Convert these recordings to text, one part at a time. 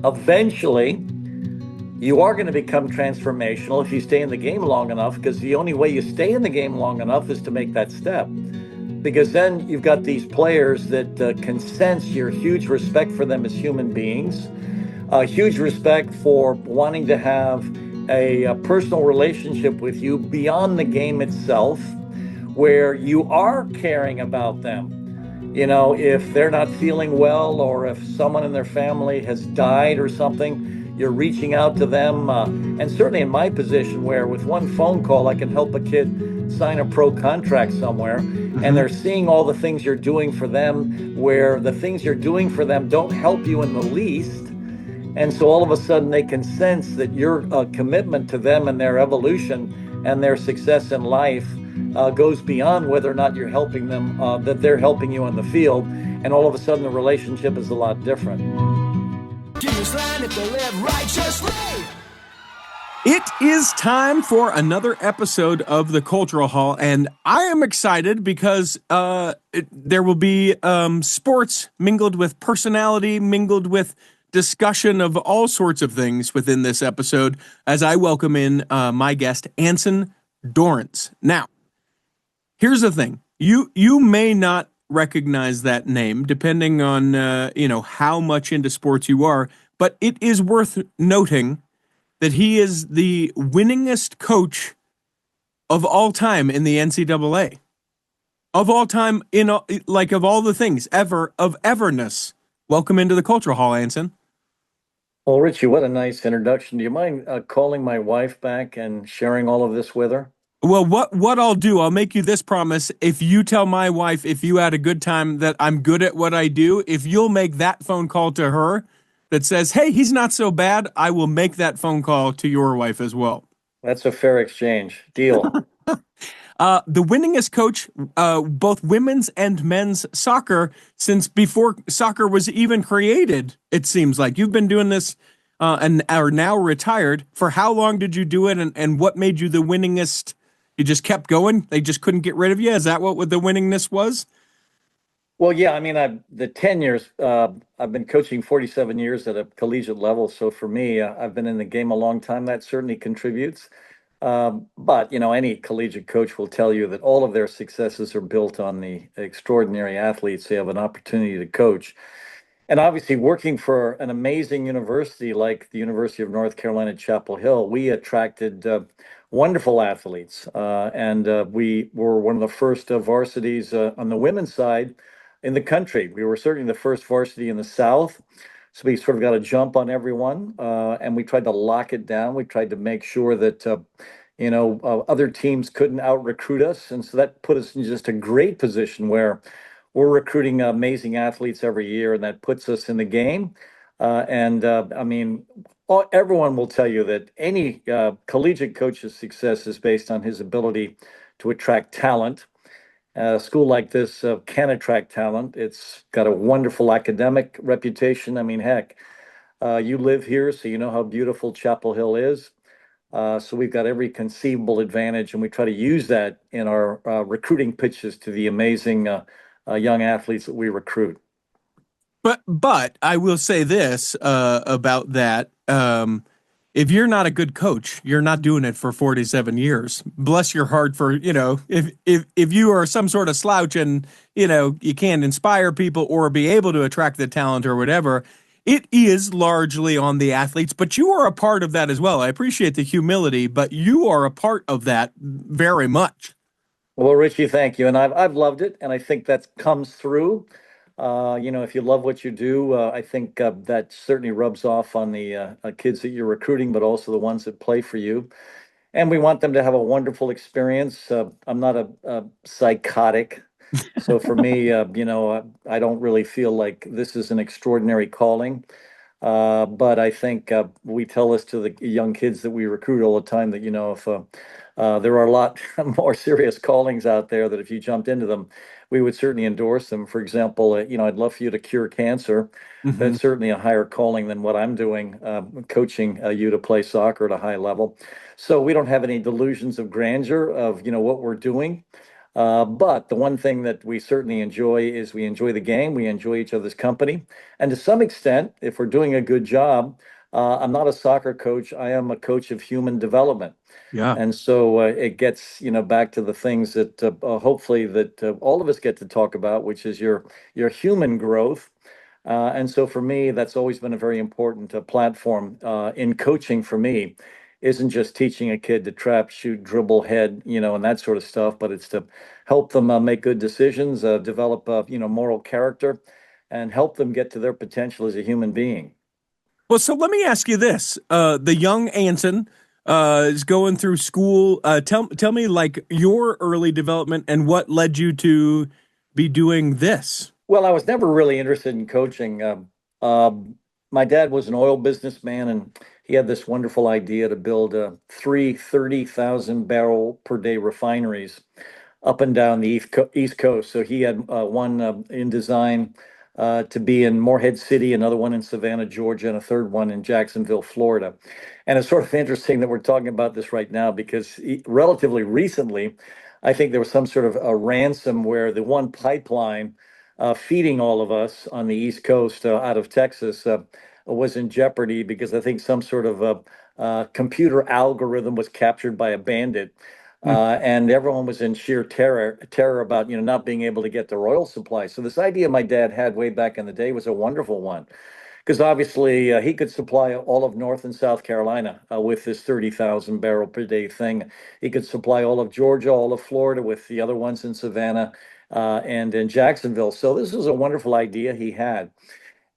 eventually you are going to become transformational if you stay in the game long enough, because the only way you stay in the game long enough is to make that step. Because then you've got these players that can sense your huge respect for them as human beings, a huge respect for wanting to have a personal relationship with you beyond the game itself, where you are caring about them. You know, if they're not feeling well or if someone in their family has died or something, you're reaching out to them. And certainly in my position, where with one phone call, I can help a kid sign a pro contract somewhere, and Mm-hmm. they're seeing all the things you're doing for them, where the things you're doing for them don't help you in the least. And so all of a sudden they can sense that your commitment to them and their evolution and their success in life goes beyond whether or not you're helping them, that they're helping you on the field. And all of a sudden the relationship is a lot different. It is time for another episode of the Cultural Hall, and I am excited because there will be sports mingled with personality, mingled with discussion of all sorts of things within this episode, as I welcome in my guest, Anson Dorrance. Now, here's the thing. You may not recognize that name, depending on how much into sports you are, but it is worth noting that he is the winningest coach of all time in the NCAA. Of all time, of all the things ever, of everness. Welcome into the Cultural Hall, Anson. Well, Richie, what a nice introduction. Do you mind calling my wife back and sharing all of this with her? Well, what I'll do, I'll make you this promise. If you tell my wife, if you had a good time, that I'm good at what I do, if you'll make that phone call to her that says, hey, he's not so bad, I will make that phone call to your wife as well. That's a fair exchange. Deal. The winningest coach, both women's and men's soccer, since before soccer was even created, it seems like. You've been doing this and are now retired. For how long did you do it, and what made you the winningest? You just kept going? They just couldn't get rid of you? Is that what the winningness was? Well, yeah, I mean, the 10 years, I've been coaching 47 years at a collegiate level. So for me, I've been in the game a long time. That certainly contributes. But, any collegiate coach will tell you that all of their successes are built on the extraordinary athletes they have an opportunity to coach. And obviously, working for an amazing university like the University of North Carolina, Chapel Hill, we attracted wonderful athletes. And we were one of the first varsities on the women's side in the country. We were certainly the first varsity in the South. So we sort of got a jump on everyone, and we tried to lock it down. We tried to make sure that other teams couldn't out recruit us, and so that put us in just a great position where we're recruiting amazing athletes every year, and that puts us in the game. I mean, everyone will tell you that any collegiate coach's success is based on his ability to attract talent. A school like this can attract talent. It's got a wonderful academic reputation. I mean, heck, you live here, so you know how beautiful Chapel Hill is. So we've got every conceivable advantage, and we try to use that in our recruiting pitches to the amazing young athletes that we recruit. But I will say this about that. If you're not a good coach, you're not doing it for 47 years. Bless your heart for, if you are some sort of slouch and, you can't inspire people or be able to attract the talent or whatever, it is largely on the athletes, but you are a part of that as well. I appreciate the humility, but you are a part of that very much. Well, Richie, thank you. And I've loved it. And I think that comes through. If you love what you do, I think that certainly rubs off on the kids that you're recruiting, but also the ones that play for you. And we want them to have a wonderful experience. I'm not a psychotic. So for me, I don't really feel like this is an extraordinary calling. But I think we tell this to the young kids that we recruit all the time that, if there are a lot more serious callings out there that if you jumped into them, we would certainly endorse them. For example, I'd love for you to cure cancer. Mhm. That's certainly a higher calling than what I'm doing, coaching you to play soccer at a high level. So we don't have any delusions of grandeur of, what we're doing. But the one thing that we certainly enjoy is we enjoy the game, we enjoy each other's company. And to some extent, if we're doing a good job, I'm not a soccer coach, I am a coach of human development. Yeah. And so it gets, back to the things that hopefully that all of us get to talk about, which is your human growth. And so for me, that's always been a very important platform in coaching for me. Isn't just teaching a kid to trap, shoot, dribble, head, and that sort of stuff, but it's to help them make good decisions, develop, moral character, and help them get to their potential as a human being. Well, so let me ask you this: the young Anson is going through school. Tell me like your early development and what led you to be doing this. Well, I was never really interested in coaching. My dad was an oil businessman, and he had this wonderful idea to build three 30,000 barrel per day refineries up and down the East Coast. So he had one in design to be in Morehead City, another one in Savannah, Georgia, and a third one in Jacksonville, Florida. And it's sort of interesting that we're talking about this right now because relatively recently, I think there was some sort of a ransom where the one pipeline feeding all of us on the East Coast out of Texas was in jeopardy because I think some sort of computer algorithm was captured by a bandit. Hmm. And everyone was in sheer terror about, not being able to get their oil supply. So this idea my dad had way back in the day was a wonderful one because obviously he could supply all of North and South Carolina with this 30,000 barrel per day thing. He could supply all of Georgia, all of Florida with the other ones in Savannah and in Jacksonville. So this was a wonderful idea he had.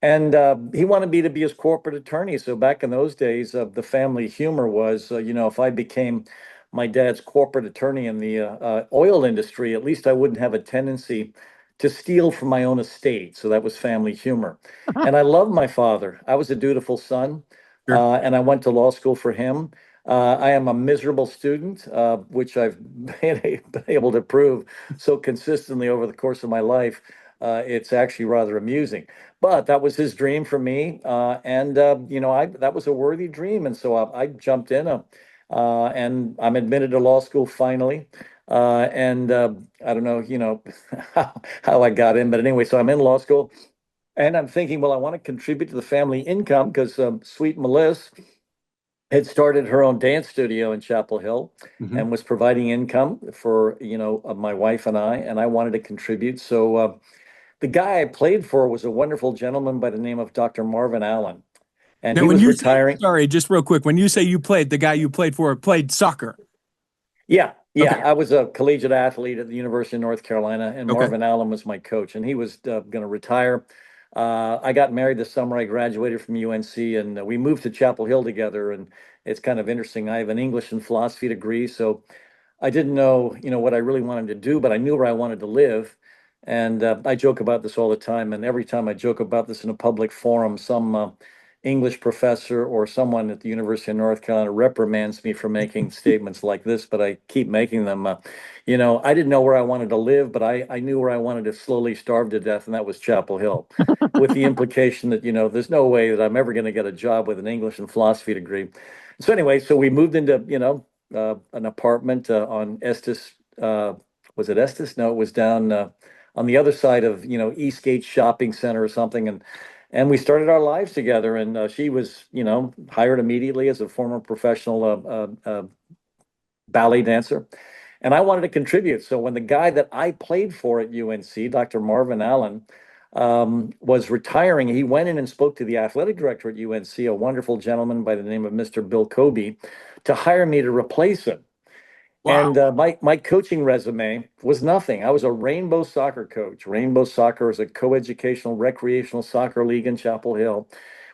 And he wanted me to be his corporate attorney. So back in those days, the family humor was, if I became my dad's corporate attorney in the oil industry, at least I wouldn't have a tendency to steal from my own estate. So that was family humor. And I love my father. I was a dutiful son, Sure. and I went to law school for him. I am a miserable student, which I've been able to prove so consistently over the course of my life. It's actually rather amusing. But that was his dream for me, and I that was a worthy dream, and so I jumped in, and I'm admitted to law school finally. And I don't know, how I got in, but anyway, so I'm in law school, and I'm thinking, well, I want to contribute to the family income because sweet Melissa had started her own dance studio in Chapel Hill Hmm. and was providing income for my wife and I wanted to contribute. So the guy I played for was a wonderful gentleman by the name of Dr. Marvin Allen, and Now, he when was you say retiring. sorry, just real quick, when you say you played, the guy you played for played soccer. Yeah, yeah. Okay. I was a collegiate athlete at the University of North Carolina, and Okay. Marvin Allen was my coach, and he was going to retire. I got married the summer I graduated from UNC, and we moved to Chapel Hill together. And it's kind of interesting. I have an English and philosophy degree, so I didn't know, what I really wanted to do, but I knew where I wanted to live. And I joke about this all the time. And every time I joke about this in a public forum, some English professor or someone at the University of North Carolina reprimands me for making statements like this, but I keep making them. I didn't know where I wanted to live, but I knew where I wanted to slowly starve to death, and that was Chapel Hill, with the implication that, there's no way that I'm ever going to get a job with an English and philosophy degree. So anyway, so we moved into, an apartment on Estes. Was it Estes? No, it was down on the other side of Eastgate Shopping Center or something, and we started our lives together. And she was hired immediately as a former professional ballet dancer, and I wanted to contribute. So when the guy that I played for at UNC, Dr. Marvin Allen, was retiring, he went in and spoke to the athletic director at UNC, a wonderful gentleman by the name of Mr. Bill Kobe, to hire me to replace him. And Wow. my coaching resume was nothing. I was a rainbow soccer coach. Rainbow Soccer is a co-educational recreational soccer league in Chapel Hill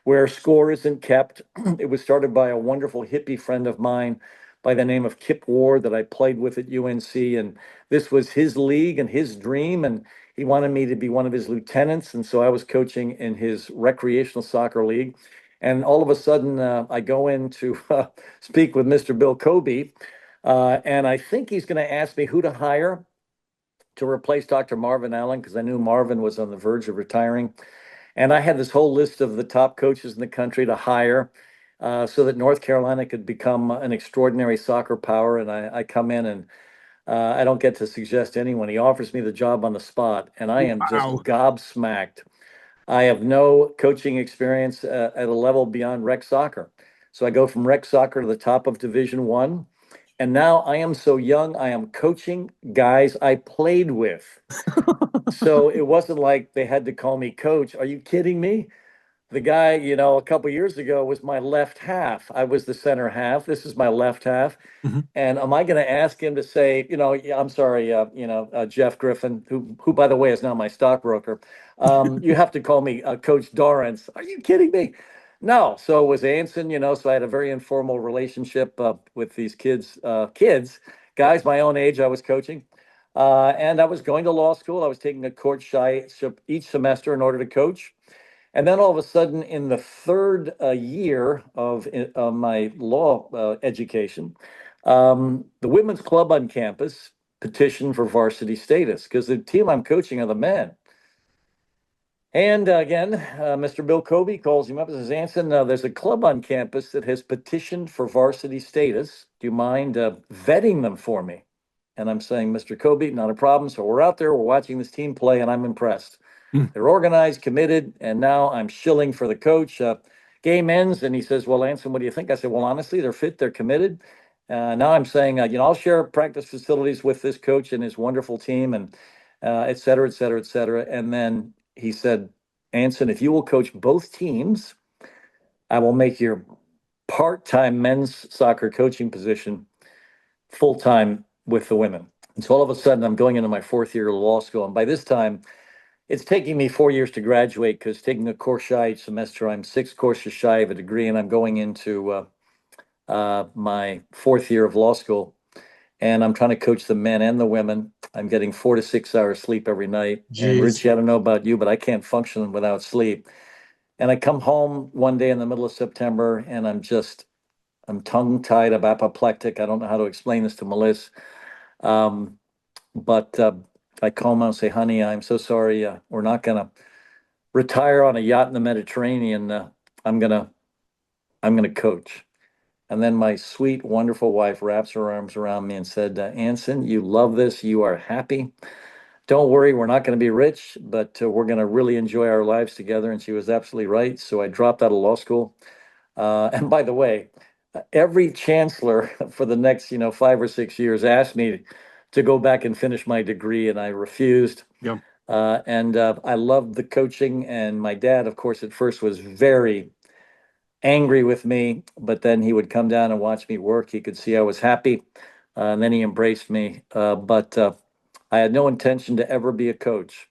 where score isn't kept. It was started by a wonderful hippie friend of mine by the name of Kip Ward that I played with at UNC. And this was his league and his dream. And he wanted me to be one of his lieutenants. And so I was coaching in his recreational soccer league. And all of a sudden, I go in to speak with Mr. Bill Kobe, and I think he's going to ask me who to hire to replace Dr. Marvin Allen because I knew Marvin was on the verge of retiring. And I had this whole list of the top coaches in the country to hire so that North Carolina could become an extraordinary soccer power. And I come in and I don't get to suggest to anyone. He offers me the job on the spot, and I am just Wow. gobsmacked. I have no coaching experience at a level beyond rec soccer. So I go from rec soccer to the top of Division One, and now I am so young. I am coaching guys I played with. So it wasn't like they had to call me coach. Are you kidding me? The guy, a couple years ago was my left half. I was the center half. This is my left half. Mhm. And am I going to ask him to say, yeah, I'm sorry, Jeff Griffin, who by the way is now my stockbroker. You have to call me Coach Dorrance. Are you kidding me? No. So it was Anson, so I had a very informal relationship with these guys my own age I was coaching. And I was going to law school. I was taking a course shy each semester in order to coach. And then all of a sudden, in the third year of my law education, the women's club on campus petitioned for varsity status because the team I'm coaching are the men. And again, Mr. Bill Kobe calls him up and says, Anson, there's a club on campus that has petitioned for varsity status. Do you mind vetting them for me? And I'm saying, Mr. Kobe, not a problem. So we're out there, we're watching this team play, and I'm impressed. Mm. They're organized, committed, and now I'm shilling for the coach. Game ends, and he says, well, Anson, what do you think? I said, well, honestly, they're fit, they're committed. Now I'm saying, I'll share practice facilities with this coach and his wonderful team, and et cetera, et cetera, et cetera. And then he said, Anson, if you will coach both teams, I will make your part-time men's soccer coaching position full-time with the women. And so all of a sudden, I'm going into my fourth year of law school. And by this time, it's taking me 4 years to graduate because taking a course shy each semester, I'm 6 courses shy of a degree, and I'm going into my fourth year of law school. And I'm trying to coach the men and the women. I'm getting 4 to 6 hours sleep every night. And Jeez. Richie, I don't know about you, but I can't function without sleep. And I come home one day in the middle of September, and I'm tongue tied, I'm apoplectic. I don't know how to explain this to Melissa. But I call him out and say, honey, I'm so sorry. We're not going to retire on a yacht in the Mediterranean. I'm gonna I'm gonna coach. And then my sweet, wonderful wife wraps her arms around me and said, Anson, you love this. You are happy. Don't worry, we're not going to be rich, but we're going to really enjoy our lives together. And she was absolutely right. So I dropped out of law school. And by the way, every chancellor for the next, 5 or 6 years asked me to go back and finish my degree, and I refused. Yeah. And I loved the coaching. And my dad, of course, at first was very angry with me, but then he would come down and watch me work. He could see I was happy, and then he embraced me. But I had no intention to ever be a coach.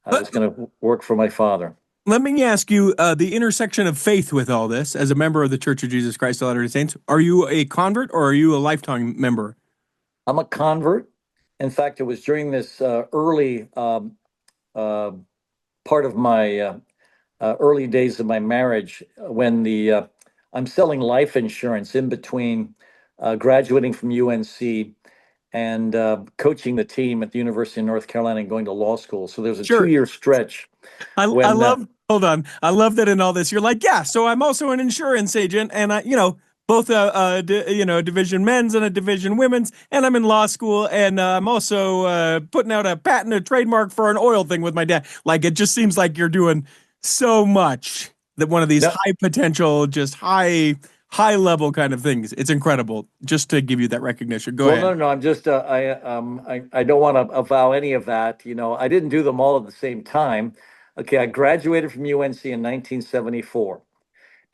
I was Let, going to work for my father. let me ask you the intersection of faith with all this. As a member of the Church of Jesus Christ of Latter-day Saints, are you a convert or are you a lifetime member? I'm a convert. In fact, it was during this early uh, part of my early days of my marriage when the I'm selling life insurance in between graduating from UNC and coaching the team at the University of North Carolina and going to law school. So there's a two Sure. year stretch I when love, hold on. I love that in all this, you're like, yeah, so I'm also an insurance agent and both a division men's and a division women's, and I'm in law school, and I'm also putting out a patent, a trademark for an oil thing with my dad. Like, it just seems like you're doing so much that one of these no, high potential, just high level kind of things. It's incredible. Just to give you that recognition. Go well, no, ahead. no, no, I'm just I don't want to avow any of that. I didn't do them all at the same time. Okay, I graduated from UNC in 1974.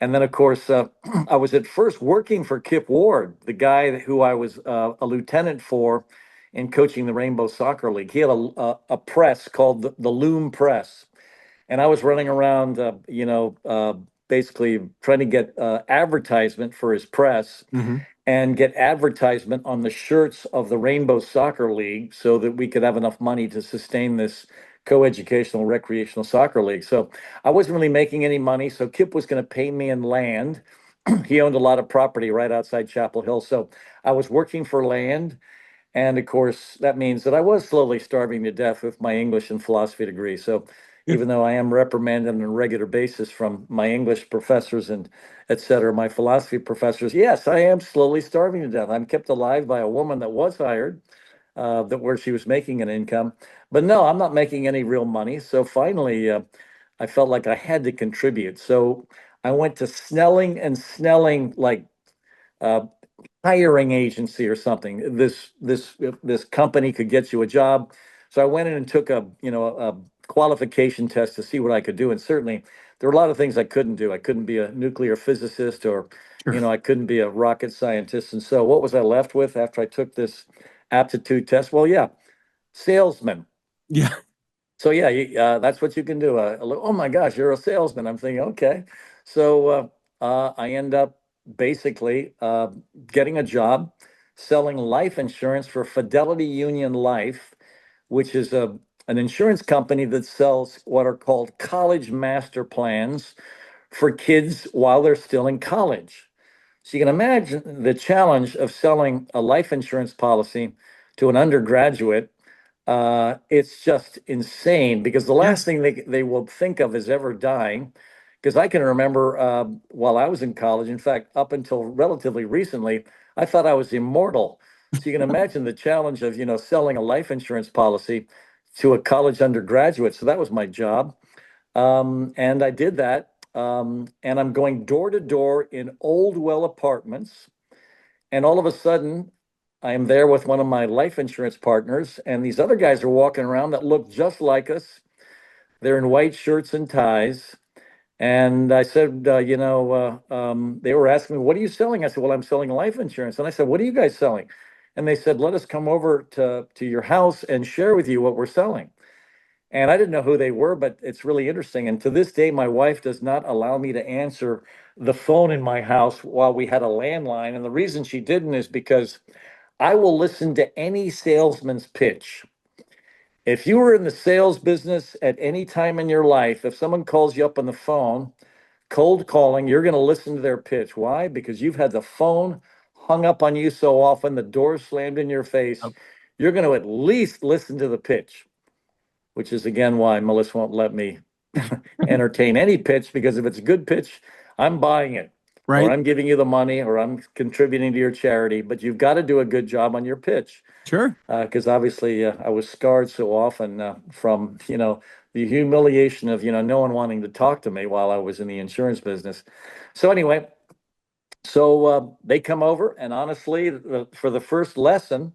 And then, of course, I was at first working for Kip Ward, the guy who I was a lieutenant for in coaching the Rainbow Soccer League. He had a press called the Loom Press. And I was running around, basically trying to get advertisement for his press Mm-hmm. and get advertisement on the shirts of the Rainbow Soccer League so that we could have enough money to sustain this co-educational recreational soccer league. So I wasn't really making any money. So Kip was going to pay me in land. He owned a lot of property right outside Chapel Hill. So I was working for land. And of course, that means that I was slowly starving to death with my English and philosophy degree. So Yeah. even though I am reprimanded on a regular basis from my English professors and et cetera, my philosophy professors, yes, I am slowly starving to death. I'm kept alive by a woman that was hired. that where she was making an income. But no, I'm not making any real money. So finally, I felt like I had to contribute. So I went to Snelling and Snelling, like uh, hiring agency or something. This company could get you a job. So I went in and took a qualification test to see what I could do. And certainly there were a lot of things I couldn't do. I couldn't be a nuclear physicist, or Sure. I couldn't be a rocket scientist. And so what was I left with after I took this aptitude test? Well, yeah, salesman. Yeah. So yeah, that's what you can do. Oh my gosh, you're a salesman. I'm thinking, okay. So I end up basically getting a job selling life insurance for Fidelity Union Life, which is an insurance company that sells what are called college master plans for kids while they're still in college. So you can imagine the challenge of selling a life insurance policy to an undergraduate. It's just insane because the last Yes. thing they will think of is ever dying. Because I can remember while I was in college, in fact, up until relatively recently, I thought I was immortal. So you can imagine the challenge of, selling a life insurance policy to a college undergraduate. So that was my job. And I did that. And I'm going door to door in old well apartments. And all of a sudden, I am there with one of my life insurance partners, and these other guys are walking around that look just like us. They're in white shirts and ties. And I said, they were asking me, "What are you selling?" I said, "Well, I'm selling life insurance." And I said, "What are you guys selling?" And they said, "Let us come over to your house and share with you what we're selling." And I didn't know who they were, but it's really interesting. And to this day, my wife does not allow me to answer the phone in my house while we had a landline. And the reason she didn't is because I will listen to any salesman's pitch. If you were in the sales business at any time in your life, if someone calls you up on the phone, cold calling, you're going to listen to their pitch. Why? Because you've had the phone hung up on you so often, the door slammed in your face. Oh, You're going to at least listen to the pitch, which is again why Melissa won't let me entertain any pitch, because if it's a good pitch, I'm buying it, or right. I'm giving you the money, or I'm contributing to your charity. But you've got to do a good job on your pitch, Sure. because obviously I was scarred so often from the humiliation of no one wanting to talk to me while I was in the insurance business. So anyway, so they come over, and honestly, for the first lesson,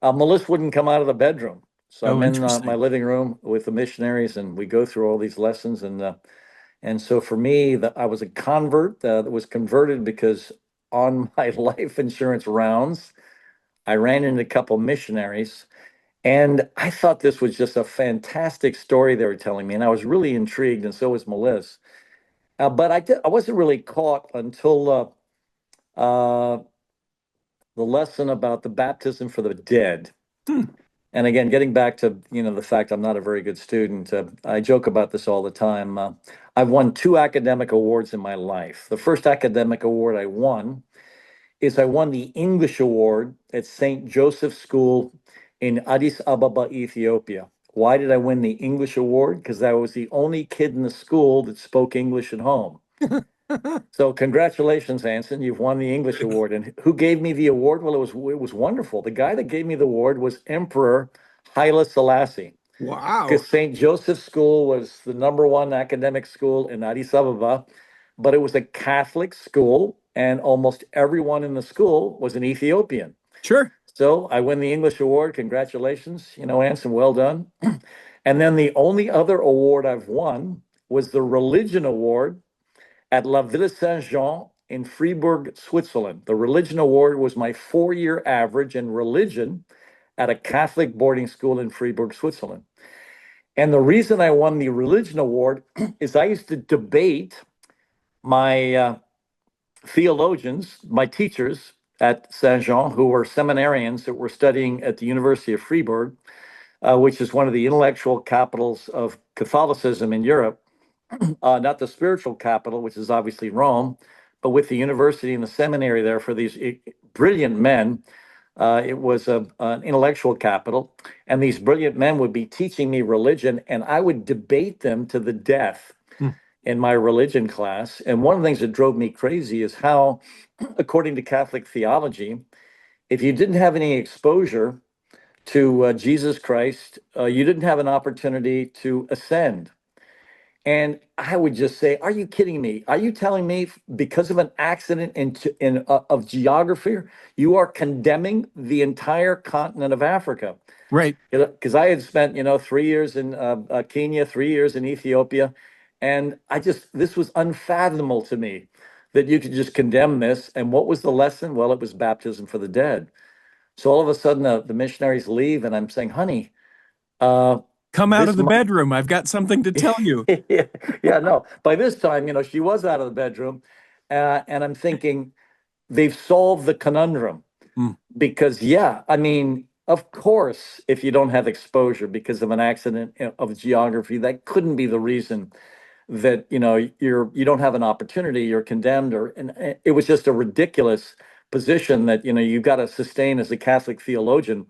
Melissa wouldn't come out of the bedroom. So Oh, I'm in my interesting. living room with the missionaries, and we go through all these lessons. And so for me, I was a convert that was converted because on my life insurance rounds, I ran into a couple missionaries, and I thought this was just a fantastic story they were telling me, and I was really intrigued, and so was Melissa. But I wasn't really caught until the lesson about the baptism for the dead. Hmm. And again, getting back to the fact I'm not a very good student, I joke about this all the time. I've won two academic awards in my life. The first academic award I won is I won the English award at St. Joseph's School in Addis Ababa, Ethiopia. Why did I win the English award? Because I was the only kid in the school that spoke English at home. So congratulations, Anson. You've won the English award. And who gave me the award? Well, it was wonderful. The guy that gave me the award was Emperor Haile Selassie. Wow. Because St. Joseph's School was the number one academic school in Addis Ababa, but it was a Catholic school, and almost everyone in the school was an Ethiopian. Sure. So I win the English award. Congratulations, Anson, well done. And then the only other award I've won was the religion award at La Ville Saint Jean in Fribourg, Switzerland. The religion award was my 4-year average in religion at a Catholic boarding school in Fribourg, Switzerland. And the reason I won the religion award is I used to debate my theologians, my teachers at Saint Jean, who were seminarians that were studying at the University of Fribourg, which is one of the intellectual capitals of Catholicism in Europe, not the spiritual capital, which is obviously Rome, but with the university and the seminary there for these brilliant men. It was an intellectual capital, and these brilliant men would be teaching me religion, and I would debate them to the death Hmm. in my religion class. And one of the things that drove me crazy is how, according to Catholic theology, if you didn't have any exposure to Jesus Christ, you didn't have an opportunity to ascend. And I would just say, are you kidding me? Are you telling me because of an accident of geography, you are condemning the entire continent of Africa? Right. Because I had spent, 3 years in Kenya, 3 years in Ethiopia, and this was unfathomable to me that you could just condemn this. And what was the lesson? Well, it was baptism for the dead. So all of a sudden, the missionaries leave, and I'm saying, honey, uh, Come out of this the might. bedroom. I've got something to tell you. Yeah, yeah, no. By this time, she was out of the bedroom, and I'm thinking they've solved the conundrum Mm. because, yeah, I mean, of course, if you don't have exposure because of an accident of geography, that couldn't be the reason that you don't have an opportunity, you're condemned, and it was just a ridiculous position that you've got to sustain as a Catholic theologian,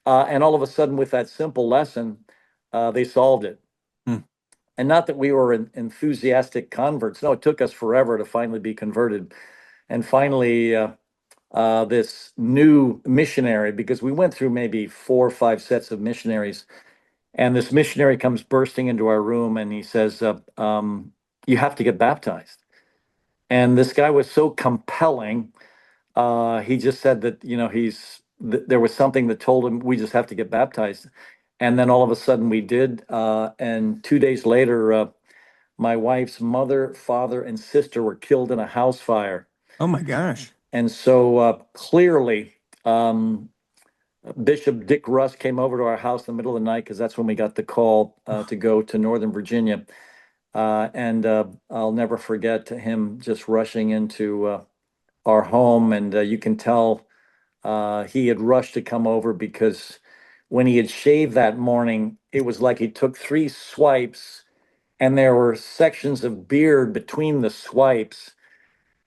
and all of a sudden, with that simple lesson, they solved it. Mm. And not that we were enthusiastic converts. No, it took us forever to finally be converted. And finally, this new missionary, because we went through maybe 4 or 5 sets of missionaries, and this missionary comes bursting into our room and he says, you have to get baptized. And this guy was so compelling. He just said that, there was something that told him we just have to get baptized. And then all of a sudden we did. And 2 days later, my wife's mother, father, and sister were killed in a house fire. Oh my gosh. And so clearly, Bishop Dick Russ came over to our house in the middle of the night because that's when we got the call to go to Northern Virginia. And I'll never forget him just rushing into our home. And you can tell he had rushed to come over because when he had shaved that morning, it was like he took 3 swipes and there were sections of beard between the swipes.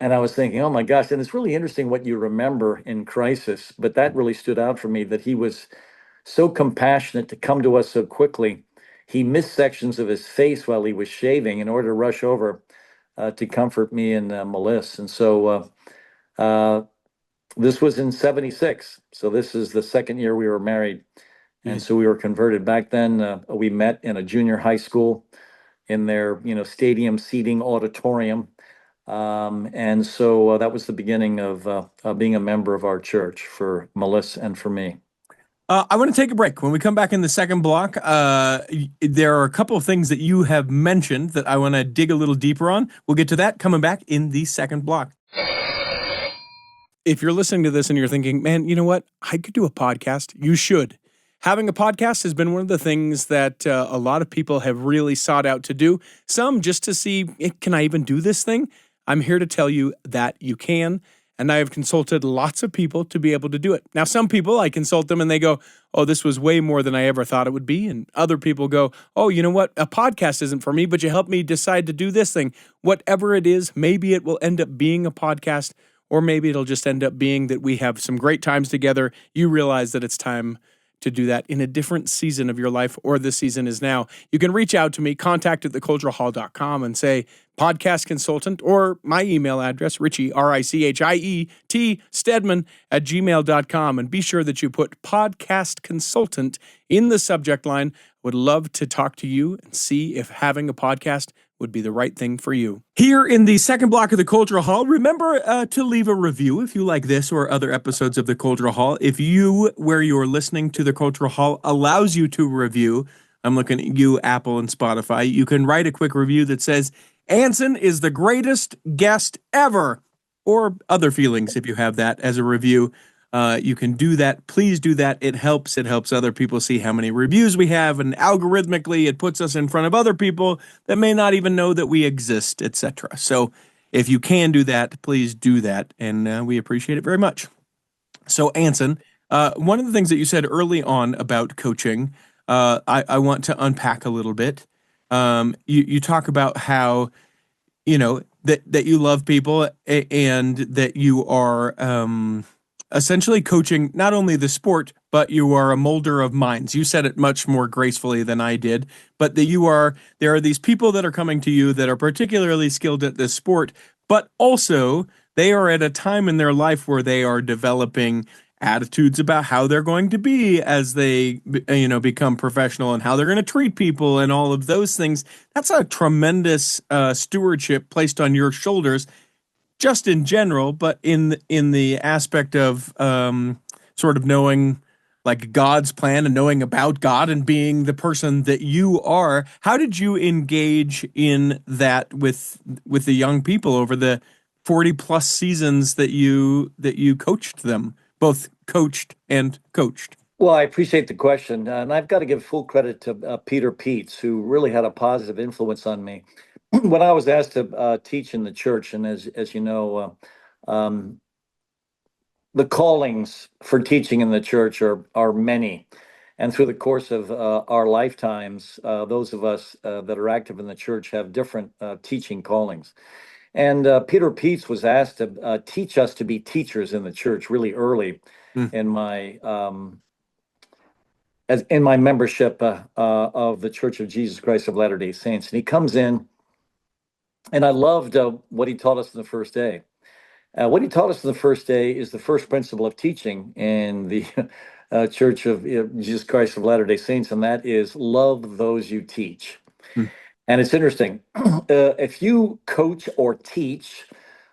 And I was thinking, oh my gosh, and it's really interesting what you remember in crisis, but that really stood out for me that he was so compassionate to come to us so quickly. He missed sections of his face while he was shaving in order to rush over to comfort me and Melissa. And so this was in 76. So this is the second year we were married. And so we were converted. Back then, we met in a junior high school in their, stadium seating auditorium. And so that was the beginning of being a member of our church for Melissa and for me. I want to take a break. When we come back in the second block, there are a couple of things that you have mentioned that I want to dig a little deeper on. We'll get to that coming back in the second block. If you're listening to this and you're thinking, man, you know what? I could do a podcast. You should. Having a podcast has been one of the things that a lot of people have really sought out to do. Some just to see, can I even do this thing? I'm here to tell you that you can. And I have consulted lots of people to be able to do it. Now, some people, I consult them and they go, oh, this was way more than I ever thought it would be. And other people go, oh, you know what? A podcast isn't for me, but you helped me decide to do this thing. Whatever it is, maybe it will end up being a podcast, or maybe it'll just end up being that we have some great times together. You realize that it's time to do that in a different season of your life, or this season is now. You can reach out to me, contact@theculturalhall.com, and say podcast consultant, or my email address, Richie, RICHIET, Stedman @gmail.com. And be sure that you put podcast consultant in the subject line. Would love to talk to you and see if having a podcast would be the right thing for you. Here in the second block of the Cultural Hall, remember to leave a review if you like this or other episodes of the Cultural Hall. If you, where you're listening to the Cultural Hall, allows you to review, I'm looking at you, Apple and Spotify, you can write a quick review that says, Anson is the greatest guest ever, or other feelings if you have that as a review. You can do that. Please do that. It helps. It helps other people see how many reviews we have, and algorithmically it puts us in front of other people that may not even know that we exist, etc. So if you can do that, please do that, and we appreciate it very much. So Anson, one of the things that you said early on about coaching, I want to unpack a little bit. You talk about how, that you love people and that you are essentially coaching not only the sport, but you are a molder of minds. You said it much more gracefully than I did, but that there are these people that are coming to you that are particularly skilled at this sport, but also they are at a time in their life where they are developing attitudes about how they're going to be as they, become professional and how they're going to treat people and all of those things. That's a tremendous stewardship placed on your shoulders, just in general, but in the aspect of sort of knowing like God's plan and knowing about God and being the person that you are. How did you engage in that with the young people over the 40 plus seasons that you coached them, both coached and coached? Well, I appreciate the question, and I've got to give full credit to Peter Peets, who really had a positive influence on me. When I was asked to teach in the church, and as you know, the callings for teaching in the church are many, and through the course of our lifetimes, those of us that are active in the church have different teaching callings. And Peter Peets was asked to teach us to be teachers in the church really early Mm. in my as in my membership of the Church of Jesus Christ of Latter-day Saints. And he comes in, and I loved what he taught us in the first day. What he taught us in the first day is the first principle of teaching in the Church of Jesus Christ of Latter-day Saints, and that is love those you teach. Mm. And it's interesting. If you coach or teach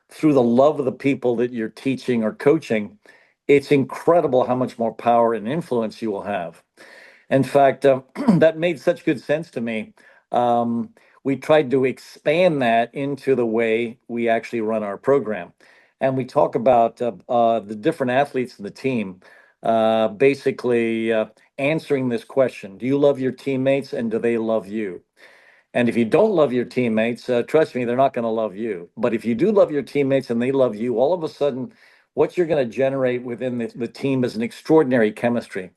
through the love of the people that you're teaching or coaching, it's incredible how much more power and influence you will have. In fact, that made such good sense to me. Um, we tried to expand that into the way we actually run our program. And we talk about the different athletes in the team, basically answering this question: do you love your teammates and do they love you? And if you don't love your teammates, trust me, they're not going to love you. But if you do love your teammates and they love you, all of a sudden, what you're going to generate within the team is an extraordinary chemistry.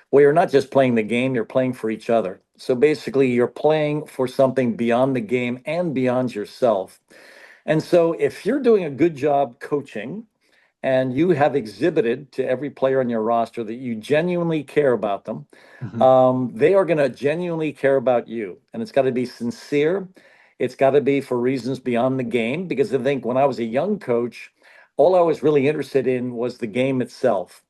Well, you're not just playing the game, you're playing for each other. So basically, you're playing for something beyond the game and beyond yourself. And so if you're doing a good job coaching and you have exhibited to every player on your roster that you genuinely care about them, Mhm. they are going to genuinely care about you. And it's got to be sincere. It's got to be for reasons beyond the game. Because I think when I was a young coach, all I was really interested in was the game itself.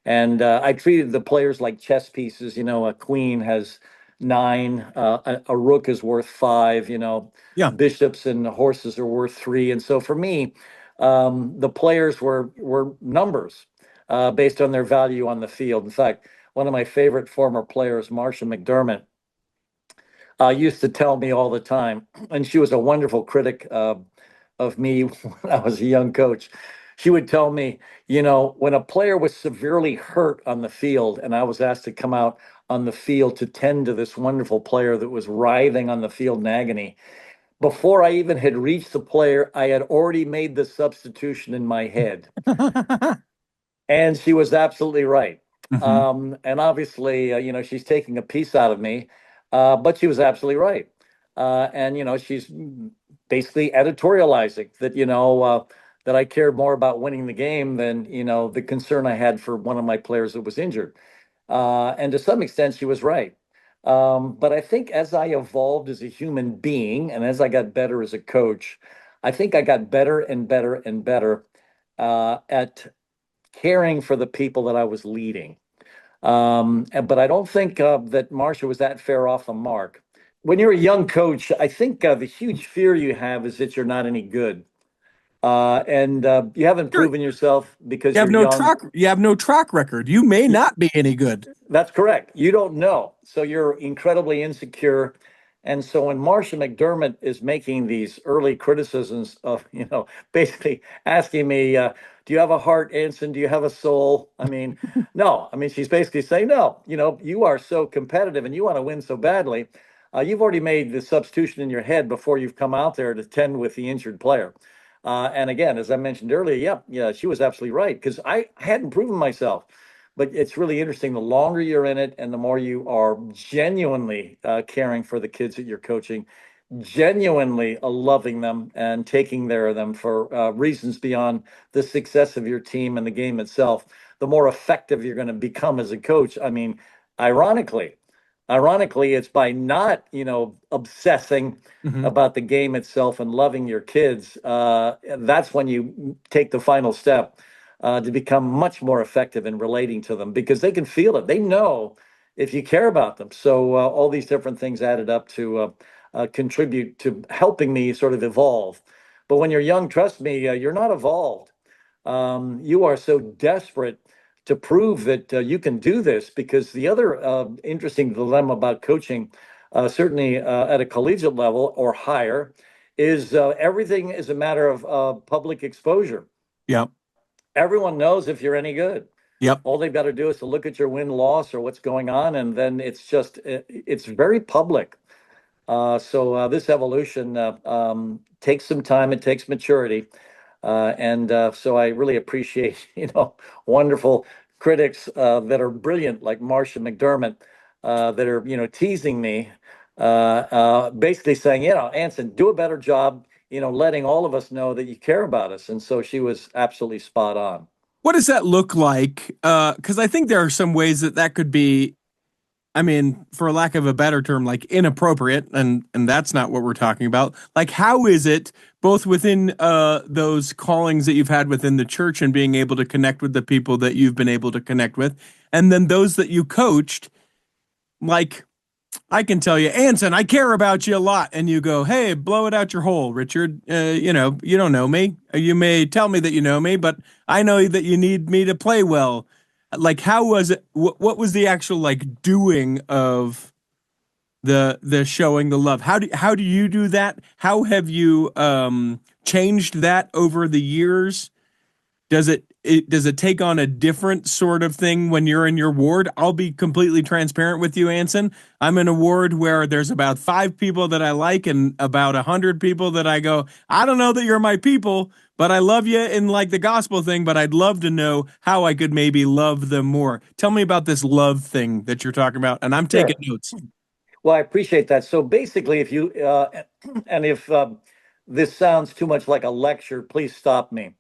And I treated the players like chess pieces. You know, a queen has nine, a rook is worth five. You know, Yeah. bishops and horses are worth three. And so for me, the players were numbers based on their value on the field. In fact, one of my favorite former players, Marcia McDermott, used to tell me all the time, and she was a wonderful critic of me when I was a young coach. She would tell me, you know, when a player was severely hurt on the field and I was asked to come out on the field to tend to this wonderful player that was writhing on the field in agony, before I even had reached the player, I had already made the substitution in my head. And she was absolutely right. Hmm. And obviously, you know, she's taking a piece out of me, but she was absolutely right. And, you know, she's basically editorializing that, that I cared more about winning the game than, the concern I had for one of my players that was injured. And to some extent, she was right. But I think as I evolved as a human being and as I got better as a coach, I think I got better and better and better at caring for the people that I was leading. But I don't think that Marcia was that fair off the mark. When you're a young coach, I think the huge fear you have is that you're not any good. And you haven't Sure. proven yourself because You have you're no young. track. You have no track record. You may not be any good. That's correct. You don't know. So you're incredibly insecure. And so when Marcia McDermott is making these early criticisms of, basically asking me, do you have a heart, Anson? Do you have a soul? I mean, no. I mean, she's basically saying, no, you are so competitive and you want to win so badly. You've already made the substitution in your head before you've come out there to tend with the injured player. And again, as I mentioned earlier, yeah, she was absolutely right because I hadn't proven myself. But it's really interesting. The longer you're in it and the more you are genuinely caring for the kids that you're coaching, genuinely loving them and taking care of them for reasons beyond the success of your team and the game itself, the more effective you're going to become as a coach. I mean, ironically, it's by not, obsessing Hmm. about the game itself and loving your kids. That's when you take the final step. to become much more effective in relating to them because they can feel it. They know if you care about them. So all these different things added up to contribute to helping me sort of evolve. But when you're young, trust me, you're not evolved. You are so desperate to prove that you can do this because the other interesting dilemma about coaching, certainly at a collegiate level or higher, is everything is a matter of public exposure. Yep. Everyone knows if you're any good. Yep. All they've got to do is to look at your win loss or what's going on, and then it's very public. So this evolution takes some time. It takes maturity. And so I really appreciate, wonderful critics that are brilliant, like Marcia McDermott, that are, teasing me, basically saying, Anson, do a better job, letting all of us know that you care about us. And so she was absolutely spot on. What does that look like? Because I think there are some ways that could be, I mean, for lack of a better term, like inappropriate, and that's not what we're talking about. Like, how is it both within those callings that you've had within the church and being able to connect with the people that you've been able to connect with, and then those that you coached, like I can tell you, Anson, I care about you a lot. And you go, hey, blow it out your hole, Richard. You don't know me. You may tell me that you know me, but I know that you need me to play well. Like, how was it? What was the actual like doing of the showing the love? How do you do that? How have you changed that over the years? Does it take on a different sort of thing when you're in your ward? I'll be completely transparent with you, Anson. I'm in a ward where there's about 5 people that I like and about 100 people that I go, I don't know that you're my people, but I love you in like the gospel thing, but I'd love to know how I could maybe love them more. Tell me about this love thing that you're talking about, and I'm taking Sure. notes. Well, I appreciate that. So basically, if you, and if this sounds too much like a lecture, please stop me.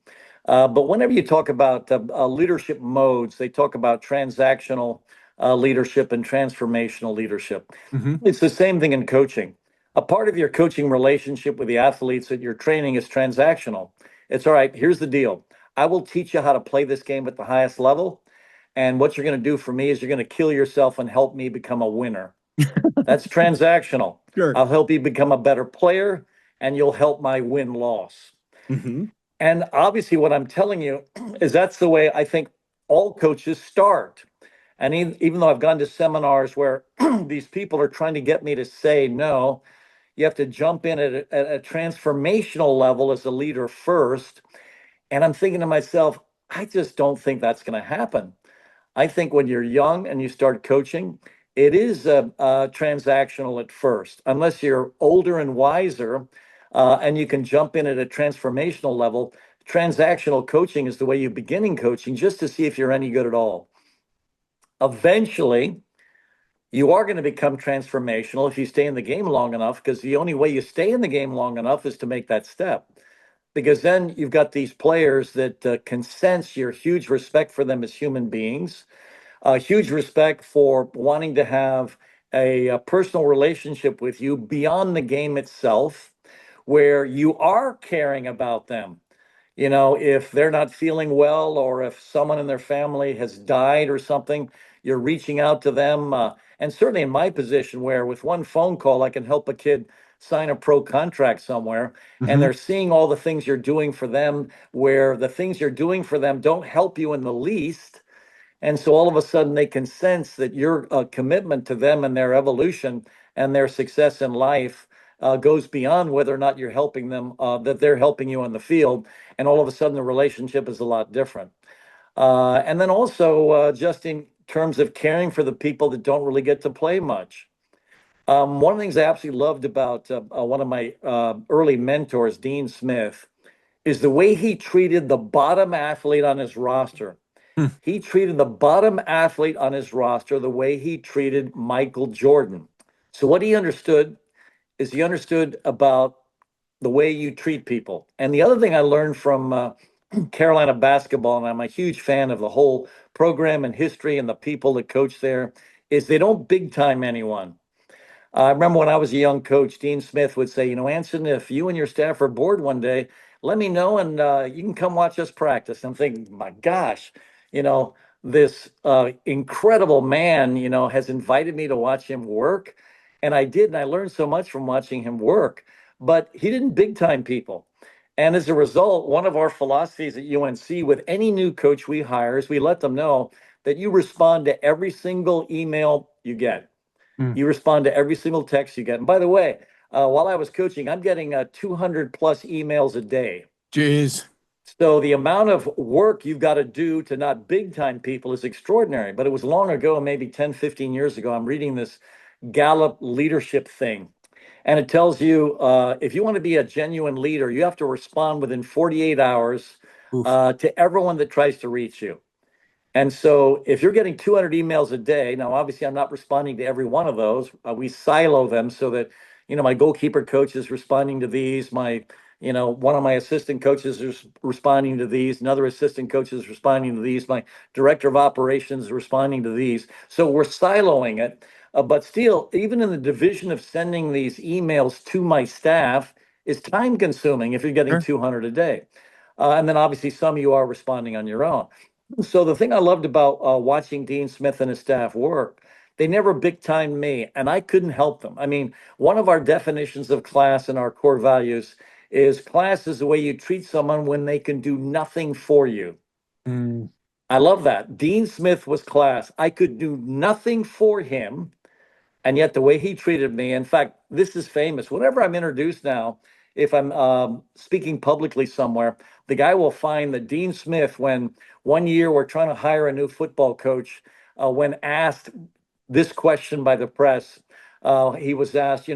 But whenever you talk about leadership modes, they talk about transactional leadership and transformational leadership. Mm-hmm. It's the same thing in coaching. A part of your coaching relationship with the athletes that you're training is transactional. It's all right, here's the deal. I will teach you how to play this game at the highest level. And what you're going to do for me is you're going to kill yourself and help me become a winner. That's transactional. Sure. I'll help you become a better player and you'll help my win loss. Mm-hmm. And obviously, what I'm telling you is that's the way I think all coaches start. And even though I've gone to seminars where these people are trying to get me to say no, you have to jump in at a transformational level as a leader first. And I'm thinking to myself, I just don't think that's going to happen. I think when you're young and you start coaching, it is transactional at first, unless you're older and wiser and you can jump in at a transformational level. Transactional coaching is the way you begin in coaching just to see if you're any good at all. Eventually, you are going to become transformational if you stay in the game long enough, because the only way you stay in the game long enough is to make that step. Because then you've got these players that can sense your huge respect for them as human beings, a huge respect for wanting to have a personal relationship with you beyond the game itself, where you are caring about them. If they're not feeling well or if someone in their family has died or something, you're reaching out to them. And certainly in my position, where with one phone call, I can help a kid sign a pro contract somewhere, and Mm-hmm. they're seeing all the things you're doing for them, where the things you're doing for them don't help you in the least. And so all of a sudden they can sense that your commitment to them and their evolution and their success in life goes beyond whether or not you're helping them, that they're helping you on the field. And all of a sudden the relationship is a lot different. And then also just in terms of caring for the people that don't really get to play much. One of the things I absolutely loved about one of my early mentors, Dean Smith, is the way he treated the bottom athlete on his roster. He treated the bottom athlete on his roster the way he treated Michael Jordan. So what he understood is he understood about the way you treat people. And the other thing I learned from Carolina basketball, and I'm a huge fan of the whole program and history and the people that coach there, is they don't big time anyone. I remember when I was a young coach, Dean Smith would say, Anson, if you and your staff are bored one day, let me know, and you can come watch us practice. I'm thinking, my gosh, you know, this incredible man, has invited me to watch him work. And I did, and I learned so much from watching him work. But he didn't big time people. And as a result, one of our philosophies at UNC with any new coach we hire is we let them know that you respond to every single email you get. Mm. You respond to every single text you get. And by the way, while I was coaching, I'm getting 200 plus emails a day. Jeez. So the amount of work you've got to do to not big time people is extraordinary. But it was long ago, maybe 10, 15 years ago. I'm reading this Gallup leadership thing. And it tells you if you want to be a genuine leader, you have to respond within 48 hours Oof. to everyone that tries to reach you. And so if you're getting 200 emails a day, now obviously I'm not responding to every one of those. We silo them so that, my goalkeeper coach is responding to these. One of my assistant coaches is responding to these. Another assistant coach is responding to these. My director of operations is responding to these. So we're siloing it. But still, even in the division of sending these emails to my staff is time consuming if you're getting Sure. 200 a day. And then obviously some of you are responding on your own. So the thing I loved about watching Dean Smith and his staff work, they never big timed me, and I couldn't help them. I mean, one of our definitions of class and our core values is class is the way you treat someone when they can do nothing for you. Mm. I love that. Dean Smith was class. I could do nothing for him, and yet the way he treated me, in fact, this is famous. Whenever I'm introduced now, if I'm speaking publicly somewhere, the guy will find that Dean Smith, when one year we're trying to hire a new football coach, when asked this question by the press, he was asked,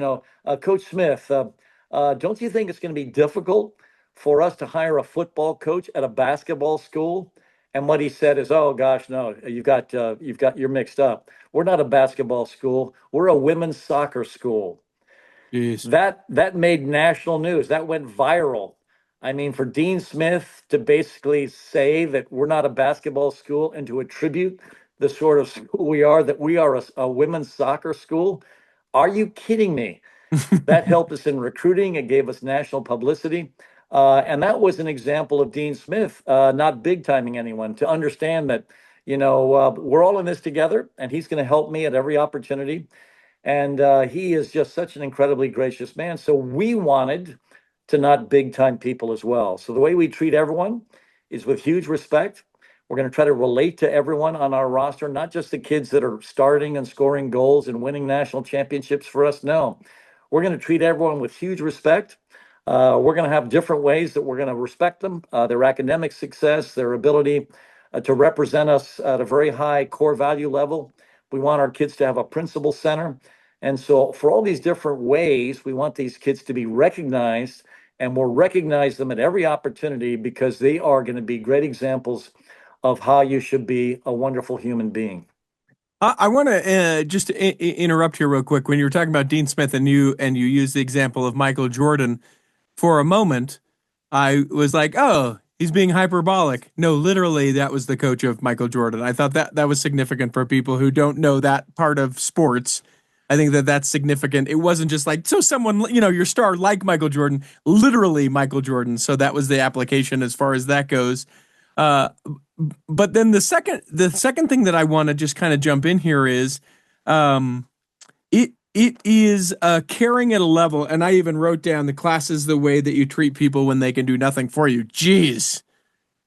Coach Smith, don't you think it's going to be difficult for us to hire a football coach at a basketball school? And what he said is, "Oh gosh, no, you're mixed up. We're not a basketball school. We're a women's soccer school." Jeez. That made national news. That went viral. I mean, for Dean Smith to basically say that we're not a basketball school and to attribute the sort of school we are, that we are a women's soccer school, are you kidding me? That helped us in recruiting. It gave us national publicity. And that was an example of Dean Smith not big timing anyone, to understand that, we're all in this together and he's going to help me at every opportunity. And he is just such an incredibly gracious man. So we wanted to not big time people as well. So the way we treat everyone is with huge respect. We're going to try to relate to everyone on our roster, not just the kids that are starting and scoring goals and winning national championships for us. No, we're going to treat everyone with huge respect. We're going to have different ways that we're going to respect them, their academic success, their ability to represent us at a very high core value level. We want our kids to have a principal center. And so, for all these different ways, we want these kids to be recognized, and we'll recognize them at every opportunity because they are going to be great examples of how you should be a wonderful human being. I want to just interrupt here real quick. When you were talking about Dean Smith and you used the example of Michael Jordan for a moment, I was like, oh, he's being hyperbolic. No, literally, that was the coach of Michael Jordan. I thought that was significant for people who don't know that part of sports. I think that that's significant. It wasn't just like, so someone, your star like Michael Jordan, literally Michael Jordan. So that was the application as far as that goes. Uh, but then the second thing that I want to just kind of jump in here is, um, it is caring at a level, and I even wrote down the class is the way that you treat people when they can do nothing for you. Jeez,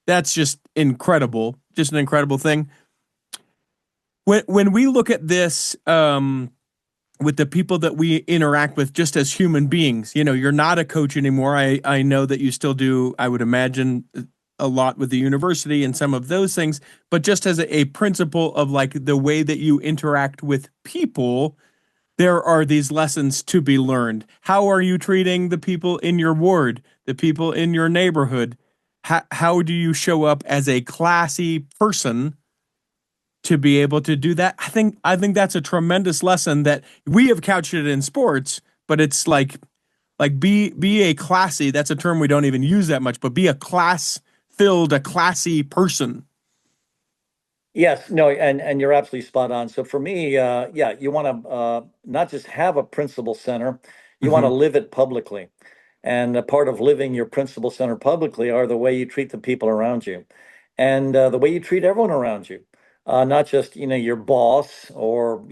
that's just incredible, just an incredible thing. When we look at this, with the people that we interact with just as human beings, you're not a coach anymore. I know that you still do, I would imagine, a lot with the university and some of those things, but just as a principle of like the way that you interact with people, there are these lessons to be learned. How are you treating the people in your ward, the people in your neighborhood? How do you show up as a classy person to be able to do that? I think that's a tremendous lesson that we have couched it in sports, but it's like be a classy, that's a term we don't even use that much, but be a a classy person. Yes, no, and you're absolutely spot on. So for me, yeah, you want to not just have a principal center, you want to Mm-hmm. live it publicly. And a part of living your principle center publicly are the way you treat the people around you, and the way you treat everyone around you, not just your boss or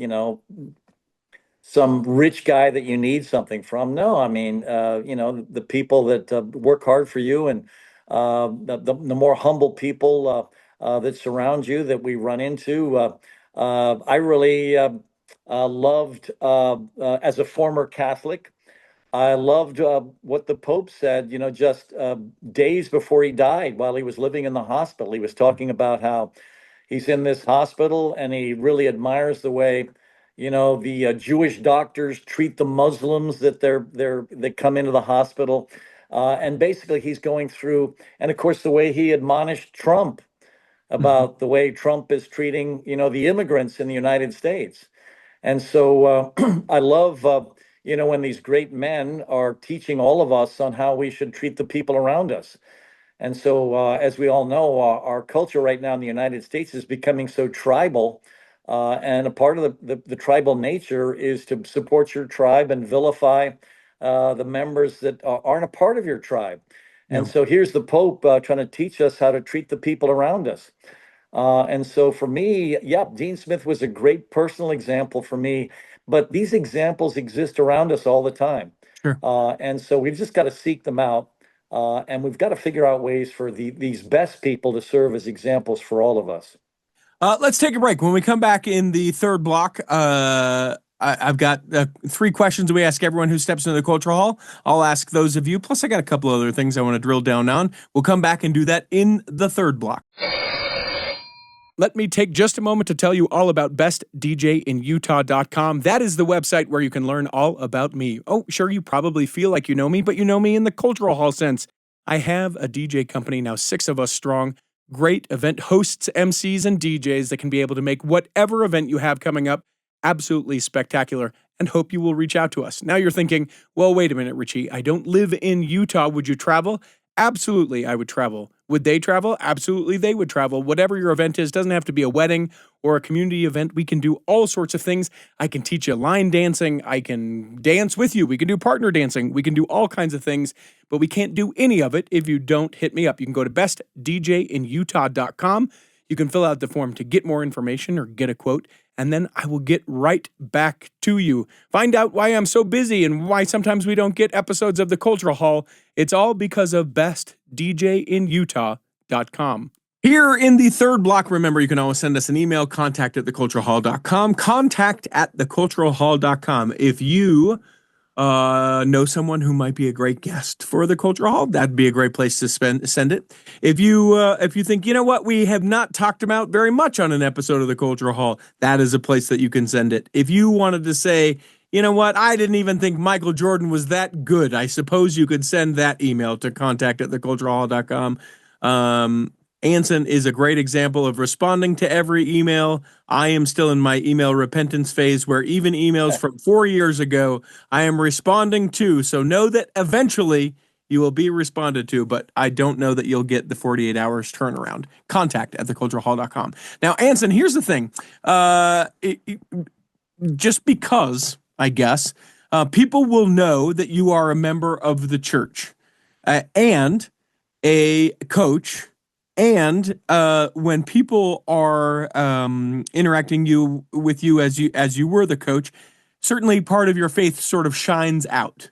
some rich guy that you need something from. No, I mean, the people that work hard for you, and the more humble people that surround you that we run into. I really loved, as a former Catholic, I loved what the Pope said, just days before he died while he was living in the hospital. He was talking about how he's in this hospital and he really admires the way, the Jewish doctors treat the Muslims that come into the hospital. And basically he's going through, and of course, the way he admonished Trump Mhm. about the way Trump is treating, the immigrants in the United States. And so I love, when these great men are teaching all of us on how we should treat the people around us. And so, as we all know, our culture right now in the United States is becoming so tribal. And a part of the tribal nature is to support your tribe and vilify the members that aren't a part of your tribe. And Yeah, so here's the Pope trying to teach us how to treat the people around us. And so for me, yeah, Dean Smith was a great personal example for me, but these examples exist around us all the time. sure. And so we've just got to seek them out. And we've got to figure out ways for these best people to serve as examples for all of us. Let's take a break. When we come back in the third block, I've got three questions we ask everyone who steps into the cultural hall. I'll ask those of you. Plus, I got a couple other things I want to drill down on. We'll come back and do that in the third block. Let me take just a moment to tell you all about bestdjinutah.com. That is the website where you can learn all about me. Oh, sure, you probably feel like you know me, but you know me in the cultural hall sense. I have a DJ company, now 6 of us strong, great event hosts, MCs, and DJs that can be able to make whatever event you have coming up absolutely spectacular, and hope you will reach out to us. Now you're thinking, well, wait a minute, Richie, I don't live in Utah. Would you travel? Absolutely, I would travel. Would they travel? Absolutely, they would travel. Whatever your event is, doesn't have to be a wedding or a community event. We can do all sorts of things. I can teach you line dancing. I can dance with you. We can do partner dancing. We can do all kinds of things, but we can't do any of it if you don't hit me up. You can go to bestdjinutah.com. You can fill out the form to get more information or get a quote, and then I will get right back to you. Find out why I'm so busy and why sometimes we don't get episodes of the Cultural Hall. It's all because of bestdjinutah.com. Here in the third block, remember, you can always send us an email, contact@theculturalhall.com, contact@theculturalhall.com. If you know someone who might be a great guest for the Cultural Hall, that'd be a great place to send it. If you think, you know what, we have not talked about very much on an episode of the Cultural Hall, that is a place that you can send it. If you wanted to say, you know what, I didn't even think Michael Jordan was that good, I suppose you could send that email to contact@theculturalhall.com. Anson is a great example of responding to every email. I am still in my email repentance phase where even emails from 4 years ago, I am responding to. So know that eventually you will be responded to, but I don't know that you'll get the 48 hours turnaround. Contact@theculturalhall.com. Now, Anson, here's the thing. Just because, I guess, people will know that you are a member of the church and a coach, and when people are interacting with you as you were the coach, certainly part of your faith sort of shines out,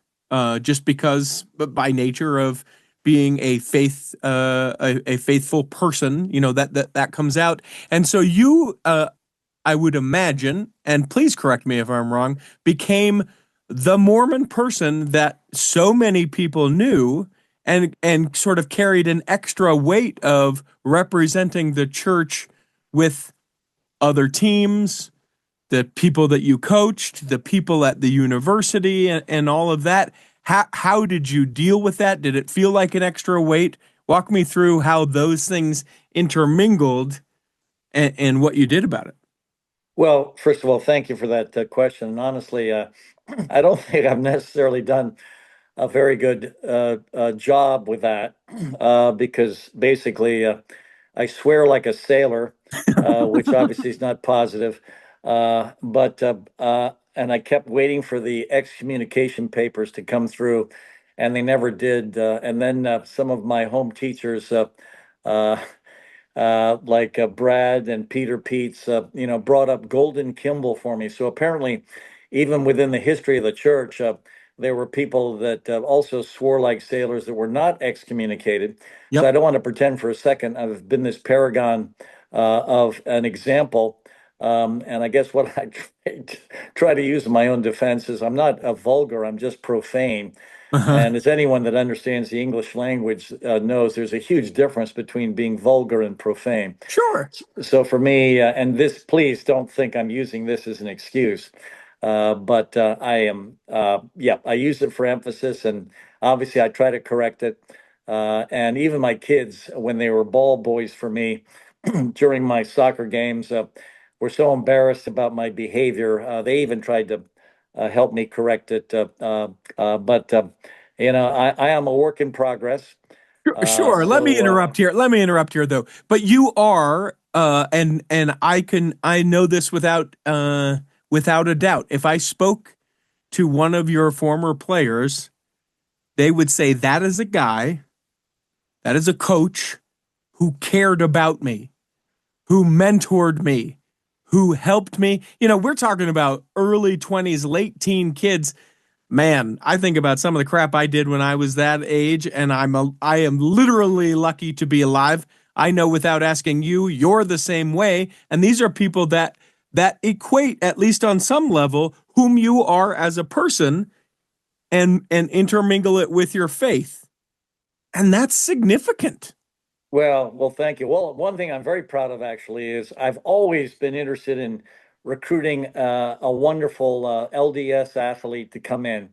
just because by nature of being a faithful person, that comes out, and so you, I would imagine, and please correct me if I'm wrong, became the Mormon person that so many people knew, and sort of carried an extra weight of representing the church with other teams, the people that you coached, the people at the university, and all of that. How did you deal with that? Did it feel like an extra weight? Walk me through how those things intermingled, and what you did about it. Well, first of all, thank you for that question. And honestly, I don't think I've necessarily done a very good job with that because basically I swear like a sailor, which obviously is not positive. But and I kept waiting for the excommunication papers to come through. and they never did. And then some of my home teachers, uh, like Brad and Peter Peets, brought up Golden Kimball for me. So apparently, even within the history of the church, there were people that also swore like sailors that were not excommunicated. So Yep. I don't want to pretend for a second I've been this paragon of an example. And I guess what I try to use in my own defense is I'm not a vulgar, I'm just profane. Uh-huh. And as anyone that understands the English language knows, there's a huge difference between being vulgar and profane. Sure. So for me, and this, please don't think I'm using this as an excuse, but I am, yeah, I use it for emphasis, and obviously I try to correct it. And even my kids, when they were ball boys for me during my soccer games, were so embarrassed about my behavior. They even tried to help me correct it. I am a work in progress. Sure. Let me So interrupt here. Let me interrupt here though. But you are and I know this without a doubt. If I spoke to one of your former players, they would say that is a guy, that is a coach who cared about me, who mentored me, who helped me. We're talking about early 20s, late teen kids. Man, I think about some of the crap I did when I was that age, and I am literally lucky to be alive. I know without asking you, you're the same way, and these are people that equate, at least on some level, whom you are as a person, and intermingle it with your faith, and that's significant. well, thank you. Well, one thing I'm very proud of actually is I've always been interested in recruiting a wonderful LDS athlete to come in,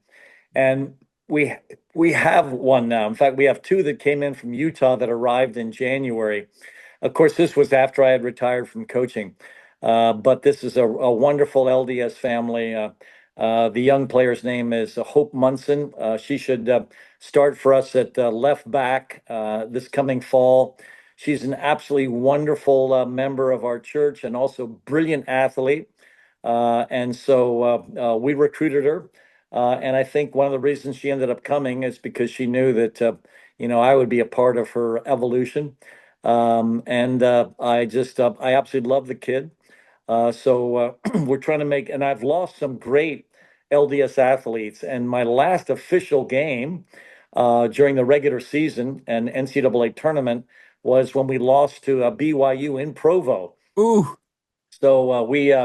and we we have one now. In fact, we have two that came in from Utah that arrived in January. Of course, this was after I had retired from coaching, but this is a wonderful LDS family. The young player's name is Hope Munson. She should start for us at left back this coming fall. She's an absolutely wonderful member of our church and also brilliant athlete. And so we recruited her. And I think one of the reasons she ended up coming is because she knew that, I would be a part of her evolution. And I absolutely love the kid. So we're trying to make, and I've lost some great LDS athletes. And my last official game during the regular season and NCAA tournament was when we lost to BYU in Provo. Ooh, So we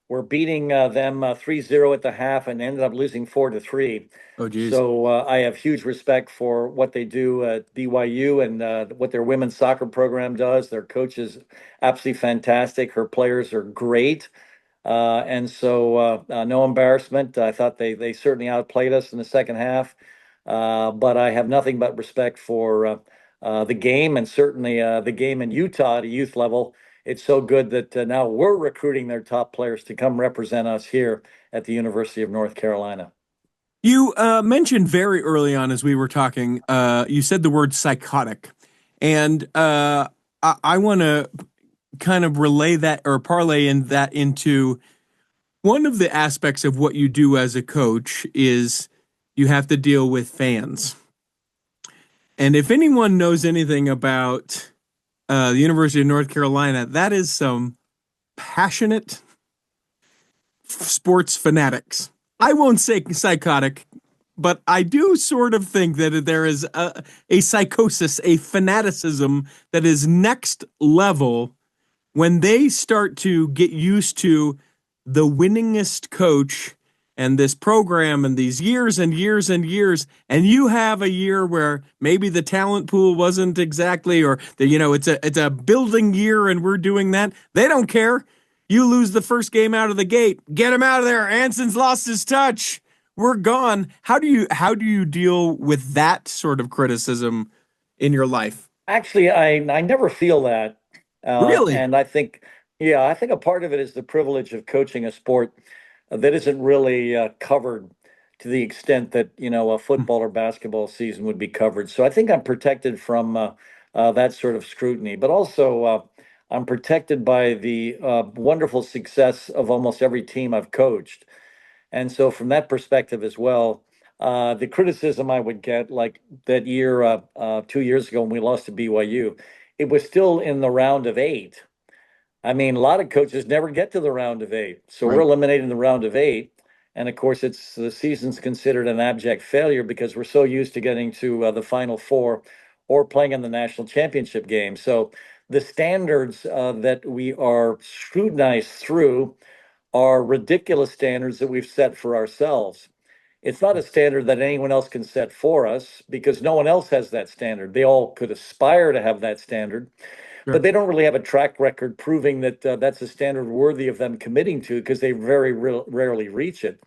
were beating them 3-0 at the half and ended up losing 4-3. oh, geez. So I have huge respect for what they do at BYU and what their women's soccer program does. Their coach is absolutely fantastic. Her players are great. And so no embarrassment. I thought they certainly outplayed us in the second half. But I have nothing but respect for the game and certainly the game in Utah at a youth level. It's so good that now we're recruiting their top players to come represent us here at the University of North Carolina. You mentioned very early on as we were talking, you said the word psychotic. And I want to kind of relay that or parlay in that into one of the aspects of what you do as a coach is you have to deal with fans. And if anyone knows anything about the University of North Carolina, that is some passionate sports fanatics. I won't say psychotic, but I do sort of think that there is a psychosis, a fanaticism that is next level when they start to get used to the winningest coach and this program and these years and years and years, and you have a year where maybe the talent pool wasn't exactly, or it's a building year and we're doing that. They don't care. You lose the first game out of the gate. Get him out of there. Anson's lost his touch. We're gone. How do you deal with that sort of criticism in your life? Actually, I never feel that. Really? And I think, yeah, I think a part of it is the privilege of coaching a sport that isn't really covered to the extent that, a football or basketball season would be covered. So I think I'm protected from that sort of scrutiny, but also I'm protected by the wonderful success of almost every team I've coached. And so, from that perspective as well, the criticism I would get, like that year, 2 years ago when we lost to BYU, it was still in the round of eight. I mean, a lot of coaches never get to the round of eight. So we're Right. eliminated in the round of eight. And of course, it's the season's considered an abject failure because we're so used to getting to the Final Four or playing in the national championship game. So the standards that we are scrutinized through are ridiculous standards that we've set for ourselves. It's not a standard that anyone else can set for us because no one else has that standard. They all could aspire to have that standard, but Sure. they don't really have a track record proving that that's a standard worthy of them committing to because they very rarely reach it.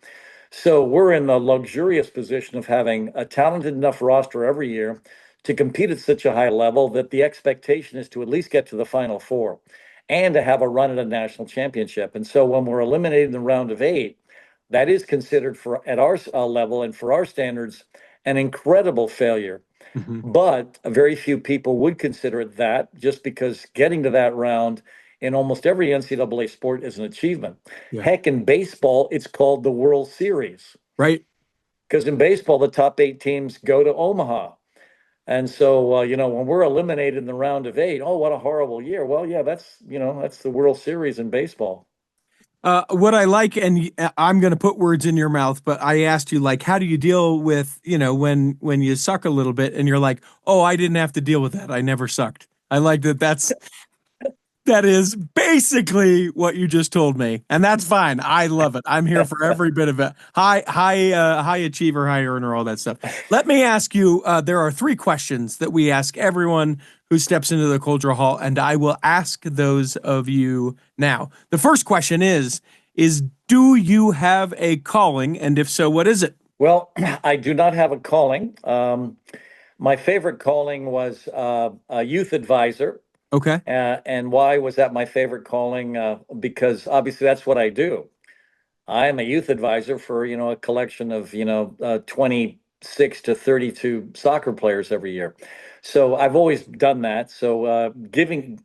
So we're in the luxurious position of having a talented enough roster every year to compete at such a high level that the expectation is to at least get to the Final Four and to have a run at a national championship. And so when we're eliminated in the round of eight, that is considered for at our level and for our standards an incredible failure. Hmm. But very few people would consider it that just because getting to that round in almost every NCAA sport is an achievement. Yeah. Heck, in baseball, it's called the World Series Right. because in baseball, the top eight teams go to Omaha. And so, when we're eliminated in the round of eight, oh, what a horrible year. Well, yeah, that's the World Series in baseball. What I like, and I'm going to put words in your mouth, but I asked you, like, how do you deal with, when you suck a little bit, and you're like, oh, I didn't have to deal with that. I never sucked. I like that. That is basically what you just told me, and that's fine. I love it. I'm here for every bit of it. High achiever, high earner, all that stuff. Let me ask you. There are three questions that we ask everyone who steps into the cultural hall, and I will ask those of you now. The first question is do you have a calling, and if so, what is it? Well, I do not have a calling. My favorite calling was a youth advisor. Okay. And why was that my favorite calling? Because obviously that's what I do. I am a youth advisor for, a collection of, 26 to 32 soccer players every year. So I've always done that. So giving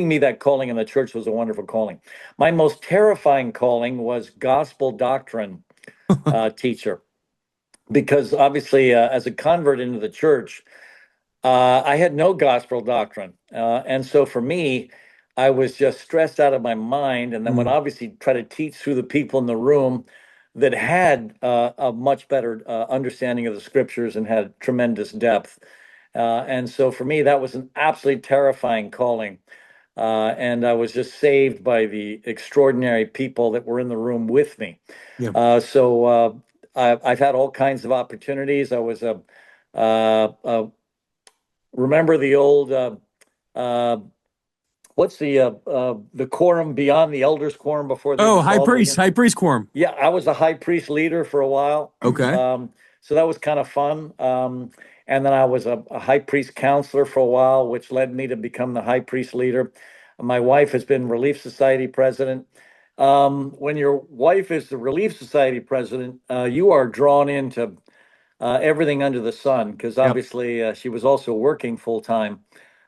me that calling in the church was a wonderful calling. My most terrifying calling was gospel doctrine teacher, because obviously as a convert into the church, I had no gospel doctrine. And so for me, I was just stressed out of my mind. And then when Mm, obviously try to teach through the people in the room that had a much better understanding of the scriptures and had tremendous depth. And so for me, that was an absolutely terrifying calling. And I was just saved by the extraordinary people that were in the room with me. yeah. I've had all kinds of opportunities. I was a remember the old uh, what's the quorum beyond the elders quorum before they Oh, dissolved again? high priest quorum. Yeah, I was a high priest leader for a while. Okay. So that was kind of fun. And then I was a high priest counselor for a while, which led me to become the high priest leader. My wife has been Relief Society president. When your wife is the Relief Society president, you are drawn into everything under the sun because Yep. obviously she was also working full time.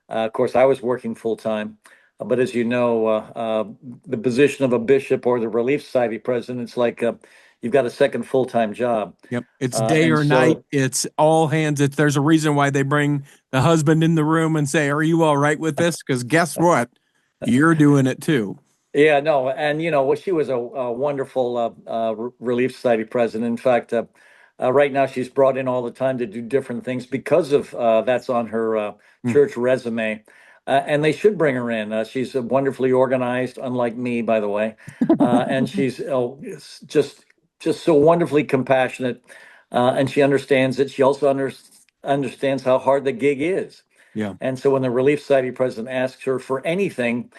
Of course, I was working full time. But as you know, the position of a bishop or the Relief Society president, it's like you've got a second full time job. Yep. It's day And or night. so, It's all hands. There's a reason why they bring the husband in the room and say, are you all right with this? Because guess what? You're doing it too. yeah, no. And, well, she was a wonderful Relief Society president. In fact, right now she's brought in all the time to do different things because of that's on her Mm. church resume. And they should bring her in. She's wonderfully organized, unlike me, by the way. And she's just so wonderfully compassionate. And she understands it. She also understands how hard the gig is. Yeah. And so when the Relief Society president asks her for anything,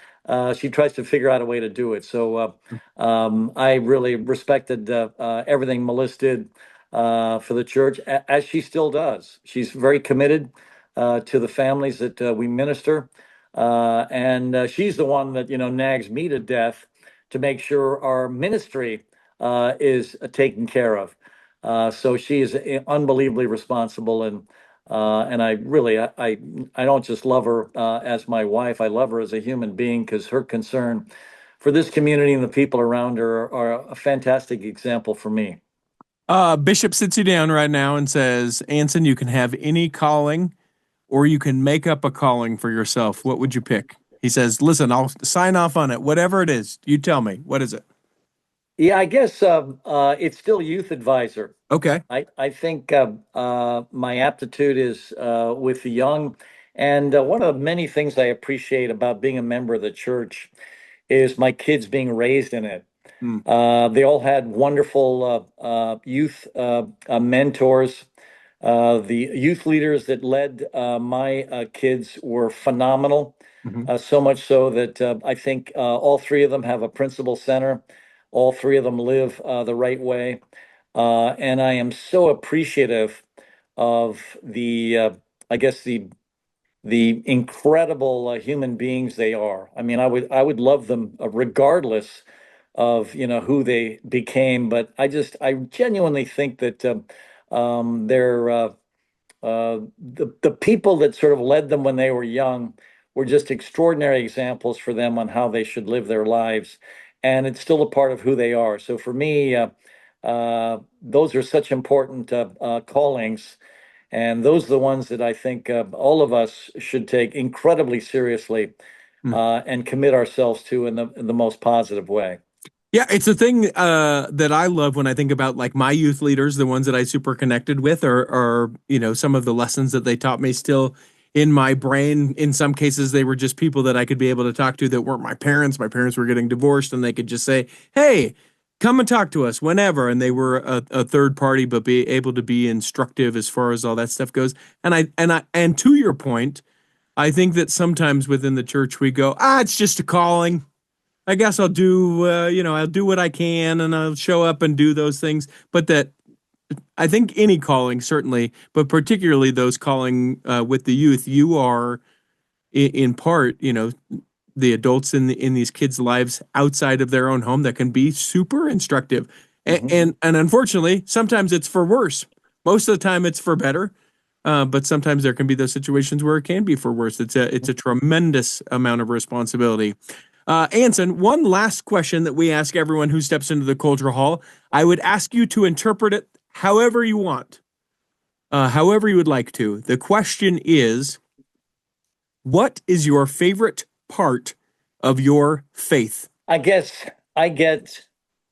she tries to figure out a way to do it. So I really respected everything Melissa did for the church, as she still does. She's very committed to the families that we minister. And she's the one that, nags me to death to make sure our ministry is taken care of. So she is unbelievably responsible, and I really I don't just love her as my wife. I love her as a human being because her concern for this community and the people around her are a fantastic example for me. Bishop sits you down right now and says, Anson, you can have any calling or you can make up a calling for yourself. What would you pick? He says, listen, I'll sign off on it. Whatever it is, you tell me. What is it? Yeah, I guess it's still youth advisor. Okay. I think my aptitude is with the young, and one of the many things I appreciate about being a member of the church is my kids being raised in it. Mm, They all had wonderful youth mentors. The youth leaders that led my kids were phenomenal, hmm so much so that I think all three of them have a principal center. All three of them live the right way. And I am so appreciative of I guess the incredible human beings they are. I mean, I would love them regardless of who they became, but I genuinely think that they're the people that sort of led them when they were young were just extraordinary examples for them on how they should live their lives, and it's still a part of who they are. So for me, those are such important callings, and those are the ones that I think all of us should take incredibly seriously mm. and commit ourselves to in the most positive way. Yeah, it's a thing that I love when I think about like my youth leaders, the ones that I super connected with, or some of the lessons that they taught me still in my brain. In some cases, they were just people that I could be able to talk to that weren't my parents. My parents were getting divorced, and they could just say, "Hey, come and talk to us whenever." And they were a third party, but be able to be instructive as far as all that stuff goes. And to your point, I think that sometimes within the church we go, it's just a calling. I guess I'll do what I can and I'll show up and do those things. But that I think any calling, certainly, but particularly those calling with the youth, you are in part, the adults in these kids' lives outside of their own home that can be super instructive. And, Mhm. and unfortunately, sometimes it's for worse. Most of the time, it's for better. But sometimes there can be those situations where it can be for worse. It's a tremendous amount of responsibility. Anson, one last question that we ask everyone who steps into the cultural hall. I would ask you to interpret it however you want, however you would like to. The question is, what is your favorite part of your faith? I guess I get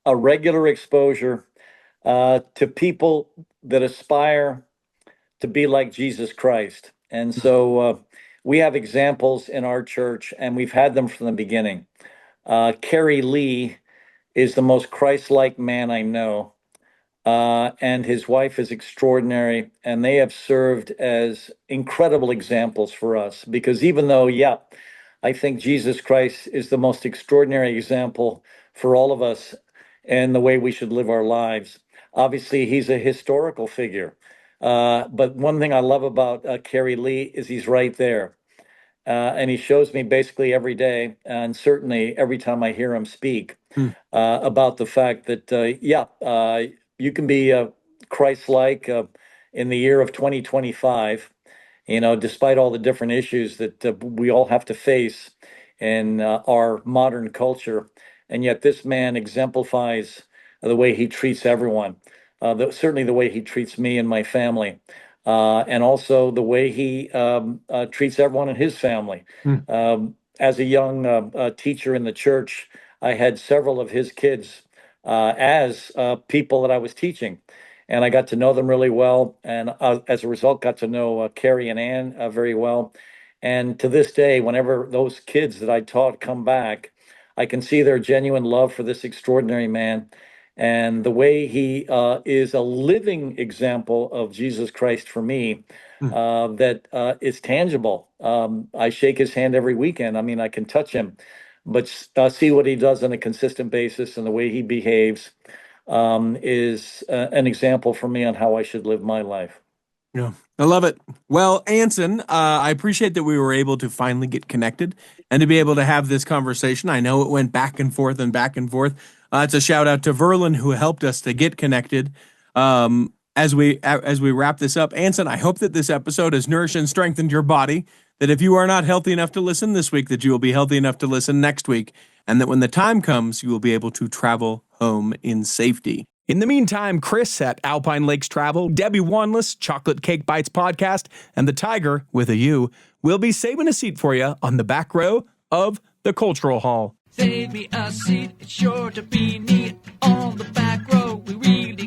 a regular exposure to people that aspire to be like Jesus Christ. And so we have examples in our church, and we've had them from the beginning. Kerry Lee is the most Christ like man I know. And his wife is extraordinary, and they have served as incredible examples for us. Because even though, yeah, I think Jesus Christ is the most extraordinary example for all of us and the way we should live our lives. Obviously, he's a historical figure. But one thing I love about Kerry Lee is he's right there. And he shows me basically every day, and certainly every time I hear him speak, Hmm, about the fact that, yeah, you can be Christ-like in the year of 2025, despite all the different issues that we all have to face in our modern culture. And yet this man exemplifies the way he treats everyone, certainly the way he treats me and my family, and also the way he treats everyone in his family. hmm, As a young teacher in the church, I had several of his kids as people that I was teaching, and I got to know them really well. And as a result, got to know Carrie and Ann very well. And to this day, whenever those kids that I taught come back, I can see their genuine love for this extraordinary man. And the way he is a living example of Jesus Christ for me, hmm. that is tangible. I shake his hand every weekend. I mean, I can touch him, but see what he does on a consistent basis and the way he behaves is an example for me on how I should live my life. Yeah, I love it. Well, Anson, I appreciate that we were able to finally get connected and to be able to have this conversation. I know it went back and forth and back and forth. It's a shout out to Verlin who helped us to get connected. As we wrap this up, Anson, I hope that this episode has nourished and strengthened your body. That if you are not healthy enough to listen this week, that you will be healthy enough to listen next week, and that when the time comes, you will be able to travel home in safety. In the meantime, Chris at Alpine Lakes Travel, Debbie Wanless, Chocolate Cake Bites Podcast, and the Tiger, with a U, will be saving a seat for you on the back row of the Cultural Hall. Save me a seat, it's sure to be neat on the back row. We really